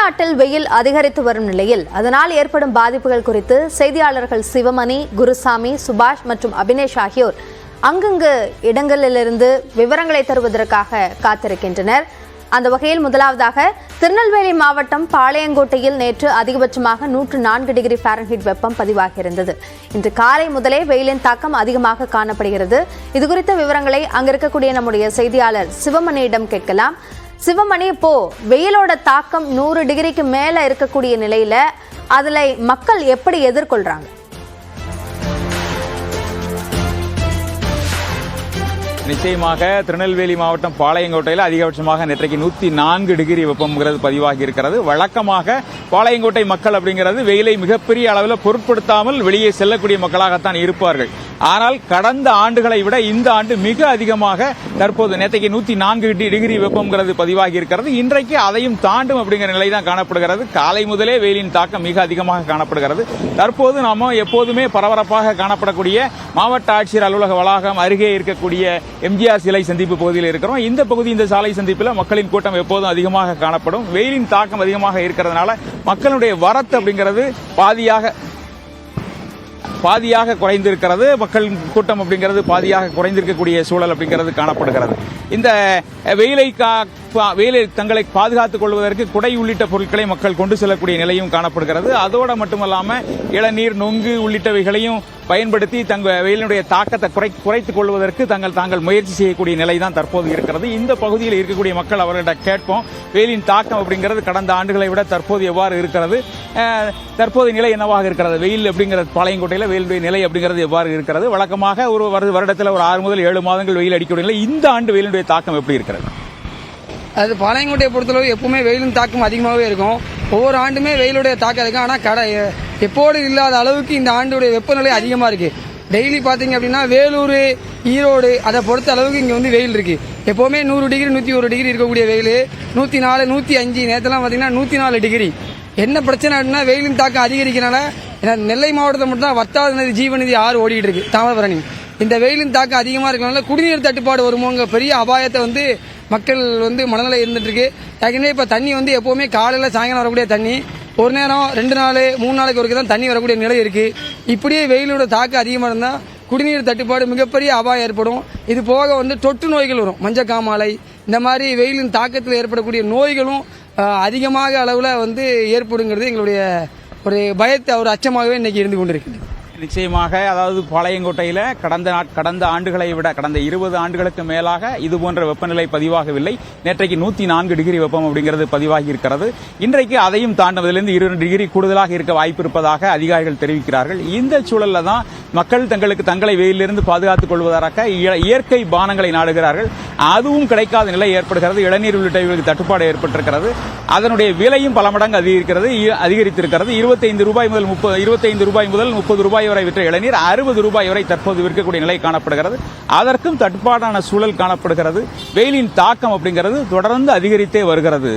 தமிழ்நாட்டில் வெயில் அதிகரித்து வரும் நிலையில் அதனால் ஏற்படும் பாதிப்புகள் குறித்து செய்தியாளர்கள் சிவமணி, குருசாமி, சுபாஷ் மற்றும் அபினேஷ் ஆகியோர் அங்கங்கு இடங்களிலிருந்து விவரங்களை தருவதற்காக காத்திருக்கின்றனர். அந்த வகையில் முதலாவதாக திருநெல்வேலி மாவட்டம் பாளையங்கோட்டையில் நேற்று அதிகபட்சமாக 104 டிகிரி ஃபாரன்ஹீட் வெப்பம் பதிவாகியிருந்தது. இன்று காலை முதலே வெயிலின் தாக்கம் அதிகமாக காணப்படுகிறது. இதுகுறித்த விவரங்களை அங்கிருக்கக்கூடிய நம்முடைய செய்தியாளர் சிவமணியிடம் கேட்கலாம். சிவமணி, இப்போ வெயிலோட தாக்கம் 100 டிகிரிக்கு மேல இருக்கக்கூடிய நிலையில அதுல மக்கள் எப்படி எதிர்கொள்றாங்க? நிச்சயமாக திருநெல்வேலி மாவட்டம் பாளையங்கோட்டையில் அதிகபட்சமாக நேற்றைக்கு 104 டிகிரி வெப்பம்ங்கிறது பதிவாகி இருக்கிறது. வழக்கமாக பாளையங்கோட்டை மக்கள் அப்படிங்கிறது வெயிலை மிகப்பெரிய அளவில் பொருட்படுத்தாமல் வெளியே செல்லக்கூடிய மக்களாகத்தான் இருப்பார்கள். ஆனால் கடந்த ஆண்டுகளை விட இந்த ஆண்டு மிக அதிகமாக தற்போது நேற்றைக்கு 104 டிகிரி வெப்பம்ங்கிறது பதிவாகி இருக்கிறது. இன்றைக்கு அதையும் தாண்டும் அப்படிங்கிற நிலை தான் காணப்படுகிறது. காலை முதலே வெயிலின் தாக்கம் மிக அதிகமாக காணப்படுகிறது. தற்போது நாம எப்போதுமே பரபரப்பாக காணப்படக்கூடிய மாவட்ட ஆட்சியர் அலுவலக வளாகம் அருகே இருக்கக்கூடிய எம்ஜிஆர் சிலை சந்திப்பு பகுதியில் இருக்கிறோம். இந்த சாலை சந்திப்பில் மக்களின் கூட்டம் எப்போதும் அதிகமாக காணப்படும். வெயிலின் தாக்கம் அதிகமாக இருக்கிறதுனால மக்களுடைய வரத்து அப்படிங்கிறது பாதியாக குறைந்திருக்கிறது. மக்கள் கூட்டம் அப்படிங்கிறது பாதியாக குறைந்திருக்கக்கூடிய சூழல் அப்படிங்கிறது காணப்படுகிறது. இந்த வெயிலை தங்களை பாதுகாத்துக் கொள்வதற்கு குடை உள்ளிட்ட பொருட்களை மக்கள் கொண்டு செல்லக்கூடிய நிலையும் காணப்படுகிறது. அதோடு மட்டுமல்லாம இளநீர், நொங்கு உள்ளிட்டவைகளையும் பயன்படுத்தி வெயிலினுடைய தாக்கத்தை குறைத்துக் கொள்வதற்கு தாங்கள் முயற்சி செய்யக்கூடிய நிலை தான் தற்போது இருக்கிறது. இந்த பகுதியில் இருக்கக்கூடிய மக்கள் அவர்களிடம் கேட்போம், வெயிலின் தாக்கம் அப்படிங்கிறது கடந்த ஆண்டுகளை விட தற்போது எவ்வாறு இருக்கிறது, தற்போது நிலை என்னவாக இருக்கிறது, வெயில் அப்படிங்கிறது பாளையங்கோட்டையில் வெயிலுடைய நிலை அப்படிங்கிறது எவ்வாறு இருக்கிறது, வழக்கமாக ஒரு வருடத்தில் ஒரு 6 முதல் 7 மாதங்கள் வெயில் அடிக்கக்கூடிய நிலை, இந்த ஆண்டு வெயிலுடைய தாக்கம் எப்படி இருக்கிறது? அது பாளையங்கோட்டையை பொறுத்தளவு எப்பவுமே வெயிலின் தாக்கம் அதிகமாகவே இருக்கும். ஒவ்வொரு ஆண்டுமே வெயிலுடைய தாக்கம் இருக்கும். ஆனால் எப்போது இல்லாத அளவுக்கு இந்த ஆண்டுடைய வெப்பநிலை அதிகமாக இருக்கு. டெய்லி பார்த்தீங்க அப்படின்னா வேலூர், ஈரோடு அதை பொறுத்த அளவுக்கு இங்கே வந்து வெயில் இருக்கு. எப்போவுமே 100 டிகிரி 101 டிகிரி இருக்கக்கூடிய வெயில் 104, 105, நேரத்தெல்லாம் பார்த்தீங்கன்னா 104 டிகிரி. என்ன பிரச்சனை அப்படின்னா வெயிலின் தாக்கம் அதிகரிக்கிறனால நெல்லை மாவட்டத்தில் மட்டும் தான் வத்தாத நதி, ஜீவநதி ஆறு ஓடிட்டு இருக்கு, தாமிரபரணி. இந்த வெயிலின் தாக்கம் அதிகமாக இருக்கிறனால குடிநீர் தட்டுப்பாடு வருமோங்க பெரிய அபாயத்தை வந்து மக்கள் வந்து மனநிலை இருந்துட்டு இருக்கு. ஏற்கனவே இப்போ தண்ணி வந்து எப்போவுமே காலையில் சாயங்காலம் வரக்கூடிய தண்ணி, ஒரு நேரம் 2 நாள் 3 நாளைக்கு ஒருக்க தான் தண்ணி வரக்கூடிய நிலை இருக்கு. இப்படியே வெயிலோட தாக்கம் அதிகமாக இருந்தால் குடிநீர் தட்டுப்பாடு மிகப்பெரிய அபாயம் ஏற்படும். இது போக வந்து தொற்று நோய்கள் வரும், மஞ்சக்காமாலை, இந்த மாதிரி வெயிலின் தாக்கத்தில் ஏற்படக்கூடிய நோய்களும் அதிகமாக அளவில் வந்து ஏற்படுங்கிறது எங்களுடைய ஒரு பயத்தை, ஒரு அச்சமாகவே இன்னைக்கு இருந்து கொண்டிருக்கு. நிச்சயமாக, அதாவது பாளையங்கோட்டையில் கடந்த ஆண்டுகளை விட கடந்த 20 ஆண்டுகளுக்கு மேலாக இதுபோன்ற வெப்பநிலை பதிவாகவில்லை. நேற்றைக்கு 104 டிகிரி வெப்பம் அப்படிங்கிறது பதிவாகி இருக்கிறது. இன்றைக்கு அதையும் தாண்டுவதிலிருந்து 2 டிகிரி கூடுதலாக இருக்க வாய்ப்பு இருப்பதாக அதிகாரிகள் தெரிவிக்கிறார்கள். இந்த சூழலில் தான் மக்கள் தங்களை வெயிலிருந்து பாதுகாத்துக் கொள்வதற்காக இயற்கை பானங்களை நாடுகிறார்கள். அதுவும் கிடைக்காத நிலை ஏற்படுகிறது. இளநீர் உள்ளிட்டவர்களுக்கு தட்டுப்பாடு ஏற்பட்டிருக்கிறது. அதனுடைய விலையும் பல மடங்கு அதிகரித்திருக்கிறது. 25 ரூபாய் முதல் 30 ரூபாய் வரை விற்ற இளநீர் 60 ரூபாய் வரை தற்போது விற்கக்கூடிய நிலை காணப்படுகிறது. அதற்கும் தட்டுப்பாடான சூழல் காணப்படுகிறது. வெயிலின் தாக்கம் அப்படிங்கிறது தொடர்ந்து அதிகரித்தே வருகிறது.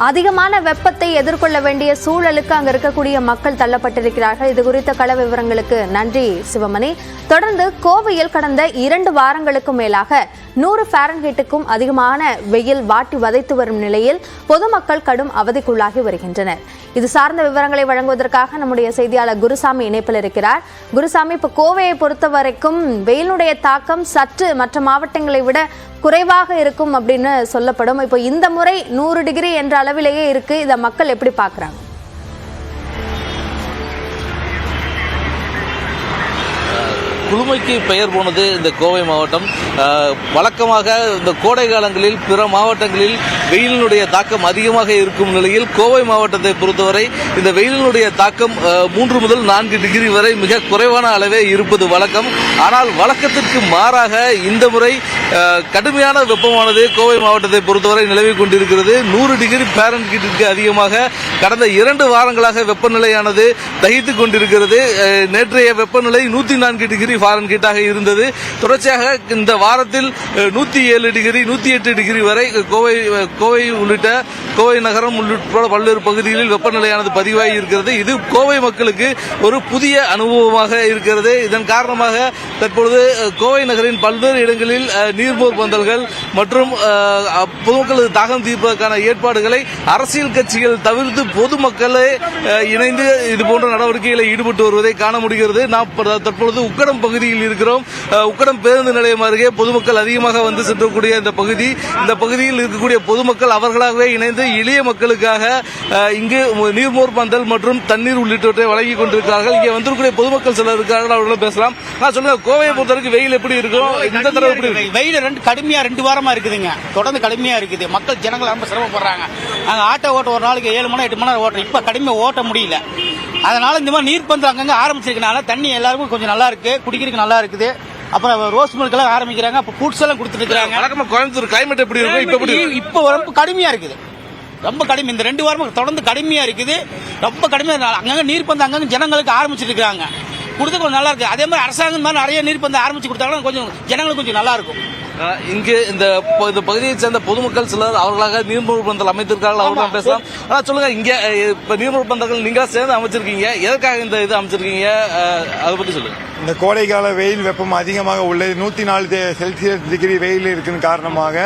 அதிகமான வெப்பத்தை எதிர்கொள்ள வேண்டிய சூழலுக்கு அங்க இருக்கக்கூடிய மக்கள் தள்ளப்பட்டிருக்கிறார்கள். இது குறித்த கள விவரங்களுக்கு நன்றி சிவமணி. தொடர்ந்து கோவையில் கடந்த 2 வாரங்களுக்கு மேலாக 100 ஃபாரன்ஹீட்டுக்கும் அதிகமான வெயில் வாட்டி வதைத்து வரும் நிலையில் பொதுமக்கள் கடும் அவதிக்குள்ளாகி வருகின்றனர். இது சார்ந்த விவரங்களை வழங்குவதற்காக நம்முடைய செய்தியாளர் குருசாமி இணைப்பில் இருக்கிறார். குருசாமி, இப்ப கோவையை பொறுத்த வரைக்கும் வெயிலுடைய தாக்கம் சற்று மற்ற மாவட்டங்களை விட குறைவாக இருக்கும் அப்படின்னு சொல்லப்படும். இப்போ இந்த முறை 100 டிகிரி என்ற அளவிலேயே இருக்கு. இதை மக்கள் எப்படி பார்க்கறாங்க? குளுமைக்கு பெயர் போனது இந்த கோவை மாவட்டம். வழக்கமாக இந்த கோடை காலங்களில் பிற மாவட்டங்களில் வெயிலினுடைய தாக்கம் அதிகமாக இருக்கும் நிலையில் கோவை மாவட்டத்தை பொறுத்தவரை இந்த வெயிலினுடைய தாக்கம் 3 முதல் 4 டிகிரி வரை மிக குறைவான அளவே இருப்பது வழக்கம். ஆனால் வழக்கத்திற்கு மாறாக இந்த முறை கடுமையான வெப்பமானது கோவை மாவட்டத்தை பொறுத்தவரை நிலவிக் கொண்டிருக்கிறது. 100 டிகிரி ஃபாரன்ஹீட்டிற்கு அதிகமாக கடந்த 2 வாரங்களாக வெப்பநிலையானது தகித்துக் கொண்டிருக்கிறது. நேற்றைய வெப்பநிலை 104 டிகிரி ஃபாரன்ஹீட்டாக இருந்தது. தொடர்ச்சியாக இந்த வாரத்தில் 107 டிகிரி 108 டிகிரி வரை கோவை உள்ளிட்ட கோவை நகரம் உள்ளிட்ட பல்வேறு பகுதிகளில் வெப்பநிலையானது பதிவாகி இருக்கிறது. இது கோவை மக்களுக்கு ஒரு புதிய அனுபவமாக இருக்கிறது. இதன் காரணமாக தற்பொழுது கோவை நகரின் பல்வேறு இடங்களில் நீர்மோர் பந்தல்கள் மற்றும் பொதுமக்களது தாகம் தீர்ப்பதற்கான ஏற்பாடுகளை அரசியல் கட்சிகள் தவிர்த்து பொதுமக்களே இணைந்து இதுபோன்ற நடவடிக்கைகளை ஈடுபட்டு வருவதை காண முடிகிறது. நாம் தற்பொழுது உக்கடம் பகுதியில் இருக்கிறோம். உக்கடம் பேருந்து நிலையம் அருகே பொதுமக்கள் அதிகமாக வந்து சென்றக்கூடிய இந்த பகுதியில் இருக்கக்கூடிய பொதுமக்கள் அவர்களாகவே இணைந்து எளிய மக்களுக்காக இங்கு நீர்மோர் பந்தல் மற்றும் தண்ணீர் உள்ளிட்டவற்றை வழங்கி கொண்டிருக்கிறார்கள். இங்கே வந்திருக்கக்கூடிய பொதுமக்கள் சிலர் இருக்கிறார்கள், அவர்களும் பேசலாம். சொல்லுங்க, கோவையை பொறுத்தவரைக்கும் வெயில் எப்படி இருக்கும்? இந்த தடவை எப்படி இருக்கு? வெயில் கடுமையா 2 வாரமா இருக்குதுங்க. தொடர்ந்து கடுமையா இருக்குது. மக்கள் ஜனங்கள் ரொம்ப சிரமப்படுறாங்க. நாங்க ஆட்டோ ஓட்ட ஒரு நாளைக்கு 7 மணி 8 மணி நேரம் ஓட்டுறோம். இப்ப கடுமையா ஓட்ட முடியல. அதனால இந்த மாதிரி நீர்பந்தல் அங்கங்க ஆரம்பிச்சிருக்கனால தண்ணி எல்லாருக்கும் கொஞ்சம் நல்லா இருக்கு, குடிக்கிறதுக்கு நல்லா இருக்குது. அப்புறம் ரோஸ் மில்க் எல்லாம் ஆரம்பிக்கிறாங்க. அப்ப ஃப்ரூட்ஸ் எல்லாம் கொடுத்துட்டு இருக்காங்க. வழக்கமா கோயம்புத்தூர் கிளைமேட் எப்படி இருக்கும்? இப்ப ரொம்ப கடுமையா இருக்குது. ரொம்ப கடுமை. இந்த 2 வாரமா தொடர்ந்து கடுமையா இருக்குது. ரொம்ப கடுமையா அங்கங்க நீர்பந்தல் அங்கங்க ஜனங்களுக்கு ஆரம்பிச்சிட்டு இருக்காங்க. கொடுத்து கொஞ்சம் நல்லா இருக்கு. அதே மாதிரி அரசாங்கம் மாதிரி நிறைய நீர்பந்தல் ஆரம்பிச்சு கொடுத்தாங்கன்னா கொஞ்சம் ஜனங்களுக்கு கொஞ்சம் நல்லா இருக்கும். இங்கு இந்த பகுதியை சேர்ந்த பொதுமக்கள் சிலர் அவர்களாக நீர்மூழ்கு பந்தல் அமைத்திருக்கார்கள். அவர்கள் பேசலாம். சொல்லுங்க, இங்க இப்ப நீர்மூழ்கு பந்தல்கள் நீங்களா சேர்ந்து அமைச்சிருக்கீங்க, எதற்காக இந்த இது அமைச்சிருக்கீங்க, அதை பத்தி சொல்லுங்க. இந்த கோடைக்கால வெயில் வெப்பம் அதிகமாக உள்ளது. 104 செல்சியஸ் டிகிரி வெயில் இருக்குன்னு காரணமாக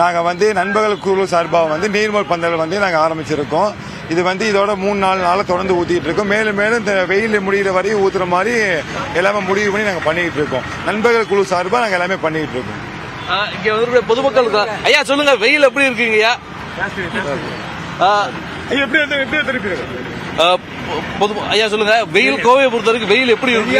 நாங்கள் நண்பர்கள் குழு சார்பாக நீர்மூழ்கு பந்தல் நாங்கள் ஆரம்பிச்சிருக்கோம். இது இதோட 3-4 நாள தொடர்ந்து ஊத்திட்டு இருக்கோம். மேலும் மேலும் இந்த வெயில் முடிகிற வரையும் ஊத்துற மாதிரி எல்லாமே முடிவு பண்ணி நாங்கள் பண்ணிட்டு இருக்கோம். நண்பர்கள் குழு சார்பாக நாங்கள் எல்லாமே பண்ணிட்டு இருக்கோம். இங்க வந்து பொதுமக்கள் ஐயா சொல்லுங்க, வெயில் எப்படி இருக்குங்க ஐயா? ஐயா சொல்லுங்க, வெயில் கோவையை பொறுத்த வரைக்கும் வெயில் எப்படி இருக்கு?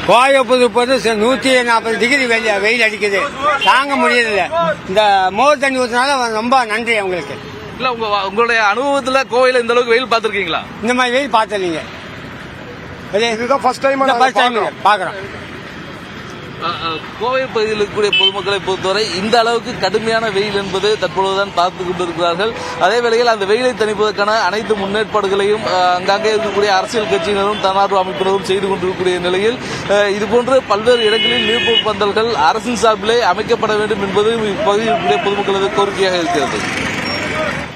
கோவை பொறுத்து 140 டிகிரி வெயில் அடிக்குது, தாங்க முடியல. இந்த மோர் தண்ணி ஊற்றினால ரொம்ப நன்றி அவங்களுக்கு. இல்ல, உங்களுடைய அனுபவத்துல கோவையில இந்த அளவுக்கு வெயில் பார்த்திருக்கீங்களா? இந்த மாதிரி வெயில் பார்த்தீங்க? இதுதான் ஃபர்ஸ்ட் டைம் பாக்குறோம். கோவை பகுதியில் இருக்கக்கூடிய பொதுமக்களை பொறுத்தவரை இந்த அளவுக்கு கடுமையான வெயில் என்பது தற்பொழுதுதான் பார்த்து கொண்டிருக்கிறார்கள். அதே வேளையில் அந்த வெயிலை தணிப்பதற்கான அனைத்து முன்னேற்பாடுகளையும் அங்கங்கே இருக்கக்கூடிய அரசியல் கட்சியினரும் தன்னார்வ அமைப்பினரும் செய்து கொண்டிருக்கக்கூடிய நிலையில் இதுபோன்று பல்வேறு இடங்களில் நீர்மூழ்கு பந்தல்கள் அரசின் சார்பிலே அமைக்கப்பட வேண்டும் என்பது இப்பகுதியில் இருக்கக்கூடிய பொதுமக்களது கோரிக்கையாக இருக்கிறது.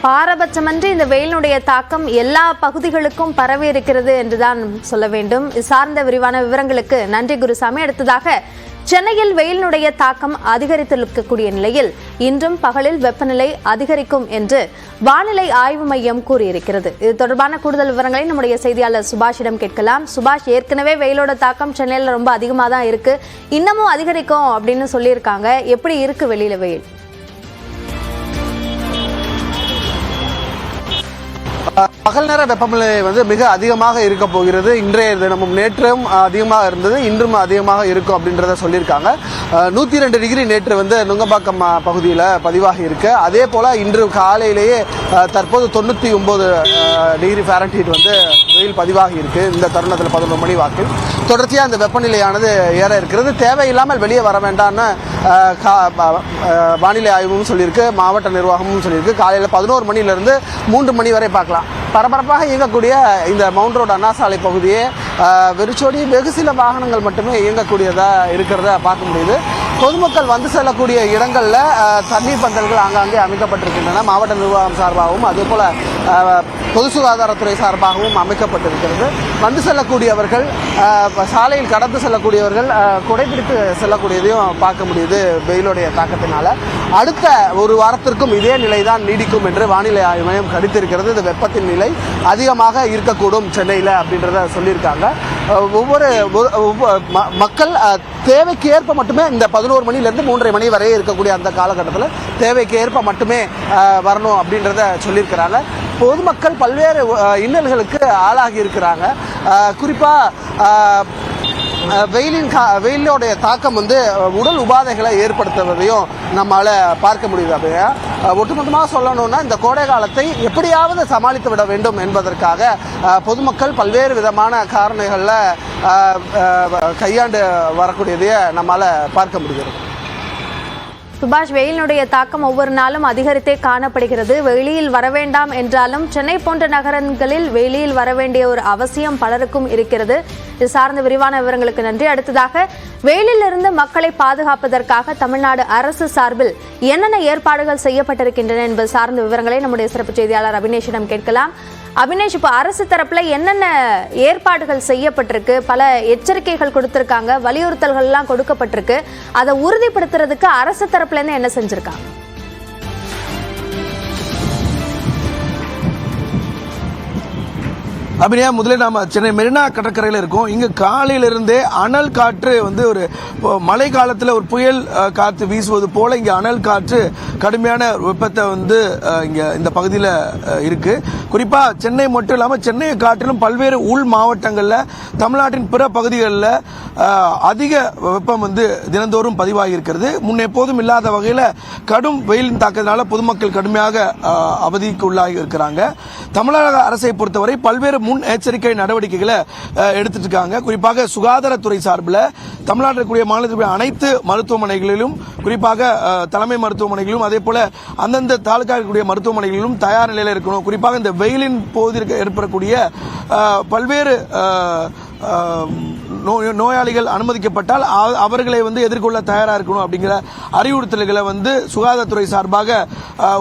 பாரபட்சமன்றி இந்த வெயிலினுடைய தாக்கம் எல்லா பகுதிகளுக்கும் பரவி இருக்கிறது என்றுதான் சொல்ல வேண்டும். இது சார்ந்த விரிவான விவரங்களுக்கு நன்றி குருசாமி. அடுத்ததாக, சென்னையில் வெயிலினுடைய தாக்கம் அதிகரித்திருக்கக்கூடிய நிலையில் இன்றும் பகலில் வெப்பநிலை அதிகரிக்கும் என்று வானிலை ஆய்வு மையம் கூறியிருக்கிறது. இது தொடர்பான கூடுதல் விவரங்களை நம்முடைய செய்தியாளர் சுபாஷிடம் கேட்கலாம். சுபாஷ், ஏற்கனவே வெயிலோட தாக்கம் சென்னையில் ரொம்ப அதிகமாக தான் இருக்கு, இன்னமும் அதிகரிக்கும் அப்படின்னு சொல்லியிருக்காங்க. எப்படி இருக்கு வெளியில வெயில்? பகல் நேர வெப்பநிலை மிக அதிகமாக இருக்க போகிறது. இன்றைய தினமும் நேற்றும் அதிகமாக இருந்தது, இன்றும் அதிகமாக இருக்கும் அப்படின்றத சொல்லியிருக்காங்க. 102 டிகிரி நேற்று நுங்கம்பாக்கம் பகுதியில் பதிவாகி இருக்கு. அதே போல இன்று காலையிலேயே தற்போது 99 டிகிரி ஃபாரன்ஹீட் வெயில் பதிவாகி இருக்கு. இந்த தருணத்தில் 11 மணி வாக்கில் தொடர்ச்சியாக அந்த வெப்பநிலையானது ஏற இருக்கிறது. தேவையில்லாமல் வெளியே வர வேண்டாம்னு வானிலை ஆய்வும் சொல்லியிருக்கு, மாவட்ட நிர்வாகமும் சொல்லியிருக்கு. காலையில் 11 மணியிலிருந்து 3 மணி வரை பார்க்கலாம். பரபரப்பாக இயங்கக்கூடிய இந்த மவுண்ட் ரோடு அண்ணா சாலை பகுதியே வெறிச்சோடி வெகு சில வாகனங்கள் மட்டுமே இயங்கக்கூடியதாக இருக்கிறத பார்க்க முடியுது. பொதுமக்கள் வந்து செல்லக்கூடிய இடங்களில் தண்ணீர் பந்தல்கள் ஆங்காங்கே அமைக்கப்பட்டிருக்கின்றன. மாவட்ட நிர்வாகம் சார்பாகவும் அதே போல பொது சுகாதாரத்துறை சார்பாகவும் அமைக்கப்பட்டிருக்கிறது. வந்து செல்லக்கூடியவர்கள், சாலையில் கடந்து செல்லக்கூடியவர்கள் குடைபிடித்து செல்லக்கூடியதையும் பார்க்க முடியுது. வெயிலுடைய தாக்கத்தினால அடுத்த ஒரு வாரத்திற்கும் இதே நிலைதான் நீடிக்கும் என்று வானிலை ஆய்வு மையம் கணித்திருக்கிறது. இந்த வெப்பத்தின் நிலை அதிகமாக இருக்கக்கூடும் சென்னையில் அப்படின்றத சொல்லியிருக்காங்க. ஒவ்வொரு மக்கள் தேவைக்கு ஏற்ப மட்டுமே இந்த 11 மணிலேருந்து 3:30 மணி வரை இருக்கக்கூடிய அந்த காலகட்டத்தில் தேவைக்கு ஏற்ப மட்டுமே வரணும் அப்படின்றத சொல்லியிருக்கிறாங்க. பொதுமக்கள் பல்வேறு இன்னல்களுக்கு ஆளாகி இருக்கிறாங்க. குறிப்பாக வெயிலோடைய தாக்கம் உடல் உபாதைகளை ஏற்படுத்துவதையும் நம்மளால பார்க்க முடியுது. அப்படியே ஒட்டுமொத்தமாக சொல்லணும்னா இந்த கோடை காலத்தை எப்படியாவது சமாளித்து விட வேண்டும் என்பதற்காக பொதுமக்கள் பல்வேறு விதமான காரணிகளில் கையாண்டு வரக்கூடியதையே நம்மளால பார்க்க முடிகிறது. சுபாஷ், வெயிலினுடைய தாக்கம் ஒவ்வொரு நாளும் அதிகரித்தே காணப்படுகிறது. வெளியில் வர வேண்டாம் என்றாலும் சென்னை போன்ற நகரங்களில் வெளியில் வர வேண்டிய ஒரு அவசியம் பலருக்கும் இருக்கிறது. இது சார்ந்த விரிவான விவரங்களுக்கு நன்றி. அடுத்ததாக, வெயிலிலிருந்து மக்களை பாதுகாப்பதற்காக தமிழ்நாடு அரசு சார்பில் என்னென்ன ஏற்பாடுகள் செய்யப்பட்டிருக்கின்றன என்பது சார்ந்த விவரங்களை நம்முடைய சிறப்பு செய்தியாளர் அபினேஷிடம் கேட்கலாம். அபினேஷ், இப்போ அரசு தரப்புல என்னென்ன ஏற்பாடுகள் செய்யப்பட்டிருக்கு? பல எச்சரிக்கைகள் கொடுத்திருக்காங்க, வலியுறுத்தல்கள் எல்லாம் கொடுக்கப்பட்டிருக்கு. அதை உறுதிப்படுத்துறதுக்கு அரசு தரப்புல இருந்து என்ன செஞ்சிருக்காங்க? அப்படியே முதல்ல நாம சென்னை மெரினா கடற்கரையில் இருக்கோம். இங்க காலையிலிருந்தே அனல் காற்று வந்து ஒரு மழை காலத்தில் ஒரு புயல் காற்று வீசுவது போல இங்க அனல் காற்று கடுமையான வெப்பத்தை வந்து இங்க இந்த பகுதியில் இருக்கு. குறிப்பா சென்னை மட்டும் இல்லாமல் சென்னையை காட்டிலும் பல்வேறு உள் மாவட்டங்களில் தமிழ்நாட்டின் பிற பகுதிகளில் அதிக வெப்பம் வந்து தினந்தோறும் பதிவாகி இருக்கிறது. முன் எப்போதும் இல்லாத வகையில் கடும் வெயிலின் தாக்கத்தினால பொதுமக்கள் கடுமையாக அவதிக்கு உள்ளாகி இருக்கிறாங்க. தமிழக அரசை பொறுத்தவரை பல்வேறு முன் எச்சரிக்கை நடவடிக்கைகளை எடுத்துட்டு இருக்காங்க. குறிப்பாக சுகாதாரத்துறை சார்பில் தமிழ்நாட்டில் கூடிய மாநிலத்தில் அனைத்து மருத்துவமனைகளிலும், குறிப்பாக தலைமை மருத்துவமனைகளிலும், அதே போல அந்தந்த தாலுகா இருக்கக்கூடிய மருத்துவமனைகளிலும் தயார் நிலையில் இருக்கணும். குறிப்பாக இந்த வெயிலின் போது ஏற்படக்கூடிய பல்வேறு நோயாளிகள் அனுமதிக்கப்பட்டால் அவர்களை வந்து எதிர்கொள்ள தயாராக இருக்கணும் அப்படிங்கிற அறிவுறுத்தல்களை வந்து சுகாதாரத்துறை சார்பாக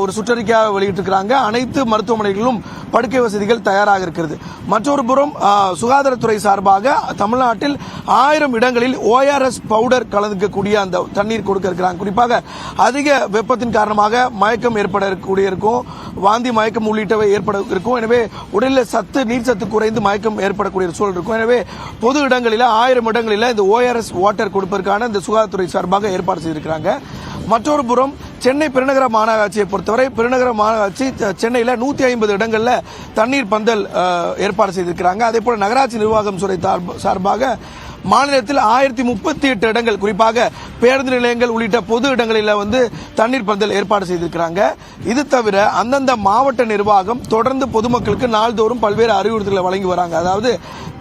ஒரு சுற்றறிக்கையாக வெளியிட்டிருக்கிறாங்க. அனைத்து மருத்துவமனைகளிலும் படுக்கை வசதிகள் தயாராக இருக்கிறது. மற்றொரு புறம் சுகாதாரத்துறை சார்பாக தமிழ்நாட்டில் 1000 இடங்களில் ORS பவுடர் கலந்துக்கக்கூடிய அந்த தண்ணீர் கொடுக்க இருக்கிறாங்க. குறிப்பாக அதிக வெப்பத்தின் காரணமாக மயக்கம் ஏற்படக்கூடிய இருக்கும், வாந்தி மயக்கம் உள்ளிட்டவை ஏற்பட இருக்கும். எனவே உடலில் நீர் சத்து குறைந்து மயக்கம் ஏற்படக்கூடிய சூழல் இருக்கும். எனவே பொது இடங்களில் 1000 இடங்களில் இந்த ORS வாட்டர் கொடுப்பதற்கான இந்த சுகாதாரத்துறை சார்பாக ஏற்பாடு செய்திருக்கிறாங்க. மற்றொரு புறம் சென்னை பெருநகர மாநகராட்சியை பொறுத்தவரை பெருநகர மாநகராட்சி சென்னையில் 150 இடங்களில் தண்ணீர் பந்தல் ஏற்பாடு செய்திருக்கிறாங்க. அதே போல நகராட்சி நிர்வாகம் துறை சார்பாக மாநிலத்தில் 1038 இடங்கள், குறிப்பாக பேருந்து நிலையங்கள் உள்ளிட்ட பொது இடங்களில் வந்து தண்ணீர் பந்தல் ஏற்பாடு செய்திருக்கிறாங்க. இது தவிர அந்தந்த மாவட்ட நிர்வாகம் தொடர்ந்து பொதுமக்களுக்கு நாள்தோறும் பல்வேறு அறிவுறுத்தல்களை வழங்கி வராங்க. அதாவது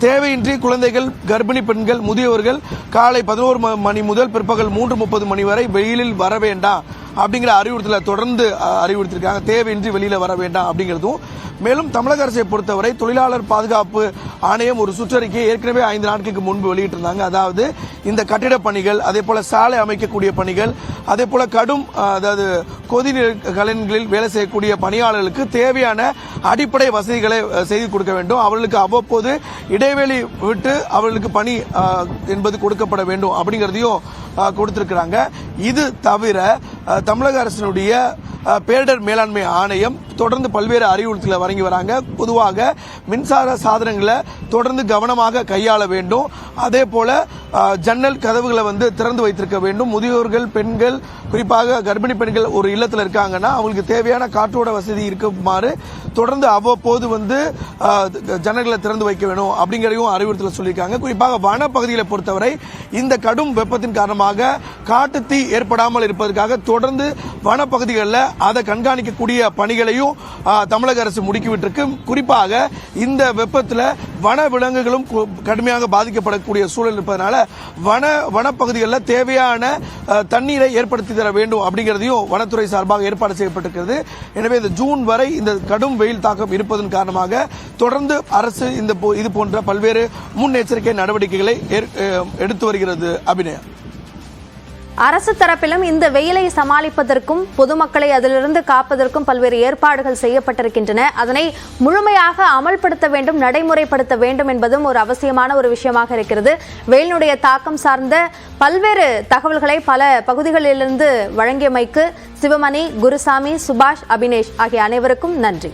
தேவையின்றி குழந்தைகள், கர்ப்பிணி பெண்கள், முதியவர்கள் காலை 11 மணி முதல் பிற்பகல் 3:30 மணி வரை வெயிலில் வர வேண்டாம் அப்படிங்கிற அறிவுறுத்தலை தொடர்ந்து அறிவுறுத்திருக்காங்க. தேவையின்றி வெளியில வர வேண்டாம் அப்படிங்கிறதும். மேலும் தமிழக அரசை பொறுத்தவரை தொழிலாளர் பாதுகாப்பு ஆணையம் ஒரு சுற்றறிக்கையை ஏற்கனவே 5 நாட்களுக்கு முன்பு வெளியிட்டிருந்தாங்க. அதாவது இந்த கட்டிட பணிகள், அதே போல சாலை அமைக்கக்கூடிய பணிகள், அதே போல கடும் அதாவது கொதிநீர் கலன்களில் வேலை செய்யக்கூடிய பணியாளர்களுக்கு தேவையான அடிப்படை வசதிகளை செய்து கொடுக்க வேண்டும். அவர்களுக்கு அவ்வப்போது இடைவெளி விட்டு அவர்களுக்கு பணி என்பது கொடுக்கப்பட வேண்டும் அப்படிங்கிறதையும் கொடுத்திருக்கிறாங்க. இது தவிர தமிழக அரசினுடைய பேரிடர் மேலாண்மை ஆணையம் தொடர்ந்து பல்வேறு அறிவுறுத்தல்களை வழங்கி வராங்க. பொதுவாக மின்சார சாதனங்களை தொடர்ந்து கவனமாக கையாள வேண்டும். அதே போல ஜன்னல் கதவுகளை வந்து திறந்து வைத்திருக்க வேண்டும். முதியோர்கள், பெண்கள், குறிப்பாக கர்ப்பிணி பெண்கள் ஒரு இல்லத்தில் இருக்காங்கன்னா அவங்களுக்கு தேவையான காற்றோட வசதி இருக்குமாறு தொடர்ந்து அவ்வப்போது வந்து ஜன்னல்களை திறந்து வைக்க வேணும் அப்படிங்கிறதையும் அறிவுறுத்தல் சொல்லியிருக்காங்க. குறிப்பாக வனப்பகுதிகளை பொறுத்தவரை இந்த கடும் வெப்பத்தின் காரணமாக காட்டுத்தீ ஏற்படாமல் இருப்பதற்காக தொடர்ந்து வனப்பகுதிகளில் அதை கண்காணிக்கக்கூடிய பணிகளையும் தமிழக அரசு முடுக்கிவிட்டிருக்கு. குறிப்பாக இந்த வெப்பத்தில் வன விலங்குகளும் கடுமையாக பாதிக்கப்படக்கூடிய சூழல் இருப்பதனால வனப்பகுதிகளில் தேவையான தண்ணீரை ஏற்படுத்தி தர வேண்டும் அப்படிங்கிறதையும் வனத்துறை சார்பாக ஏற்பாடு செய்யப்பட்டிருக்கிறது. எனவே இந்த ஜூன் வரை இந்த கடும் வெயில் தாக்கம் இருப்பதன் காரணமாக தொடர்ந்து அரசு இது போன்ற பல்வேறு முன்னெச்சரிக்கை நடவடிக்கைகளை எடுத்து வருகிறது. அபிநயா, அரசு தரப்பிலும் இந்த வெயிலை சமாளிப்பதற்கும் பொதுமக்களை அதிலிருந்து காப்பதற்கும் பல்வேறு ஏற்பாடுகள் செய்யப்பட்டிருக்கின்றன. அதனை முழுமையாக அமல்படுத்த வேண்டும், நடைமுறைப்படுத்த வேண்டும் என்பதும் ஒரு அவசியமான ஒரு விஷயமாக இருக்கிறது. வெயிலினுடைய தாக்கம் சார்ந்த பல்வேறு தகவல்களை பல பகுதிகளிலிருந்து வழங்கியமைக்கு சிவமணி, குருசாமி, சுபாஷ், அபினேஷ் ஆகிய அனைவருக்கும் நன்றி.